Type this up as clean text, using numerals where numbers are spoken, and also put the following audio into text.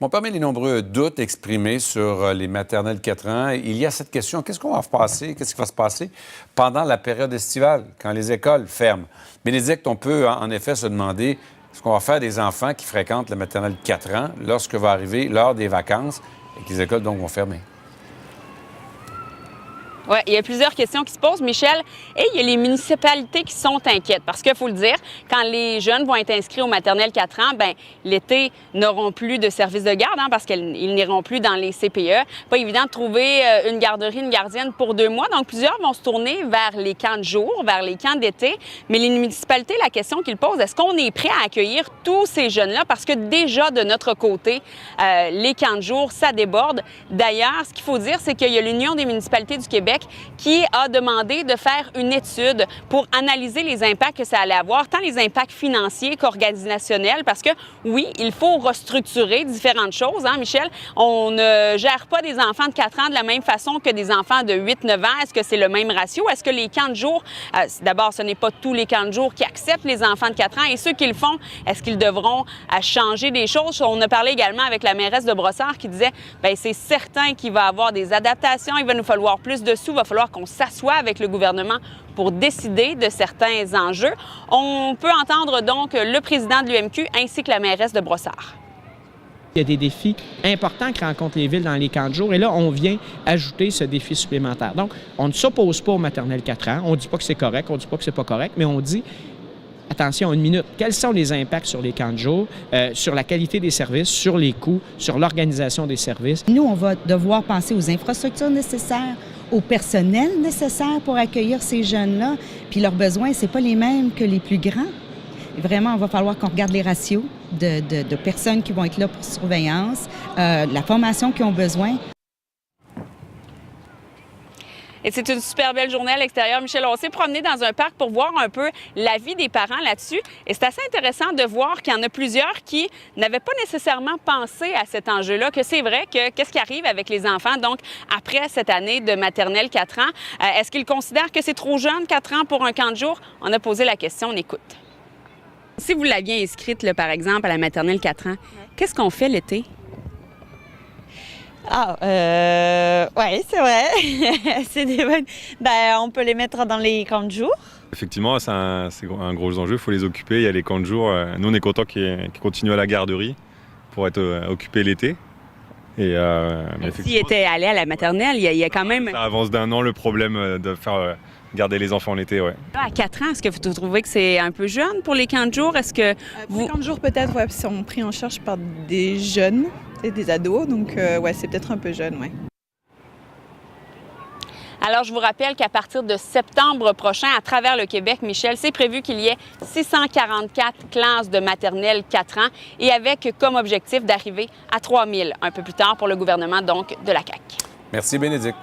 Bon, parmi les nombreux doutes exprimés sur les maternelles 4 ans, il y a cette question, qu'est-ce qui va se passer pendant la période estivale, quand les écoles ferment? Bénédicte, on peut en effet se demander ce qu'on va faire des enfants qui fréquentent la maternelle 4 ans lorsque va arriver l'heure des vacances et que les écoles donc vont fermer. Oui, il y a plusieurs questions qui se posent, Michel, et il y a les municipalités qui sont inquiètes parce qu'il faut le dire, quand les jeunes vont être inscrits aux maternelles 4 ans, bien, l'été, n'auront plus de service de garde parce qu'ils n'iront plus dans les CPE. Pas évident de trouver une garderie, une gardienne pour 2 mois, donc plusieurs vont se tourner vers les camps de jour, vers les camps d'été, mais les municipalités, la question qu'ils posent, est-ce qu'on est prêt à accueillir tous ces jeunes-là? Parce que déjà, de notre côté, les camps de jour, ça déborde. D'ailleurs, ce qu'il faut dire, c'est qu'il y a l'Union des municipalités du Québec qui a demandé de faire une étude pour analyser les impacts que ça allait avoir, tant les impacts financiers qu'organisationnels, parce que oui, il faut restructurer différentes choses, Michel? On ne gère pas des enfants de 4 ans de la même façon que des enfants de 8-9 ans. Est-ce que c'est le même ratio? Est-ce que les camps de jour, d'abord, ce n'est pas tous les camps de jour qui acceptent les enfants de 4 ans, et ceux qui le font, est-ce qu'ils devront changer des choses? On a parlé également avec la mairesse de Brossard qui disait, bien, c'est certain qu'il va y avoir des adaptations, il va nous falloir plus de sous, il va falloir qu'on s'assoie avec le gouvernement pour décider de certains enjeux. On peut entendre donc le président de l'UMQ ainsi que la mairesse de Brossard. Il y a des défis importants que rencontrent les villes dans les camps de jour, et là, on vient ajouter ce défi supplémentaire. Donc, on ne s'oppose pas aux maternelles 4 ans, on ne dit pas que c'est correct, on ne dit pas que c'est pas correct, mais on dit, attention, une minute, quels sont les impacts sur les camps de jour, sur la qualité des services, sur les coûts, sur l'organisation des services? Nous, on va devoir penser aux infrastructures nécessaires, au personnel nécessaire pour accueillir ces jeunes-là, puis leurs besoins, c'est pas les mêmes que les plus grands. Et vraiment, il va falloir qu'on regarde les ratios de personnes qui vont être là pour surveillance, la formation qu'ils ont besoin. Et c'est une super belle journée à l'extérieur. Michel, on s'est promené dans un parc pour voir un peu la vie des parents là-dessus. Et c'est assez intéressant de voir qu'il y en a plusieurs qui n'avaient pas nécessairement pensé à cet enjeu-là, que c'est vrai que qu'est-ce qui arrive avec les enfants, donc après cette année de maternelle 4 ans. Est-ce qu'ils considèrent que c'est trop jeune, 4 ans, pour un camp de jour? On a posé la question, on écoute. Si vous l'aviez inscrite, là, par exemple, à la maternelle 4 ans, qu'est-ce qu'on fait l'été? Oui, c'est vrai. C'est des bonnes... on peut les mettre dans les camps de jour. Effectivement, c'est un gros enjeu, il faut les occuper. Il y a les camps de jour. Nous, on est contents qu'ils continuent à la garderie pour être occupés l'été. S'ils étaient allés à la maternelle, il y a quand même... Ça avance d'1 an le problème de faire garder les enfants l'été, ouais. À 4 ans, est-ce que vous trouvez que c'est un peu jeune pour les camps de jour? Est-ce que Pour les camps de jour, peut-être, ouais, ils sont pris en charge par des jeunes et des ados, donc ouais, c'est peut-être un peu jeune, ouais. Alors, je vous rappelle qu'à partir de septembre prochain, à travers le Québec, Michel, c'est prévu qu'il y ait 644 classes de maternelle 4 ans et avec comme objectif d'arriver à 3000 un peu plus tard pour le gouvernement, donc, de la CAQ. Merci, Bénédicte.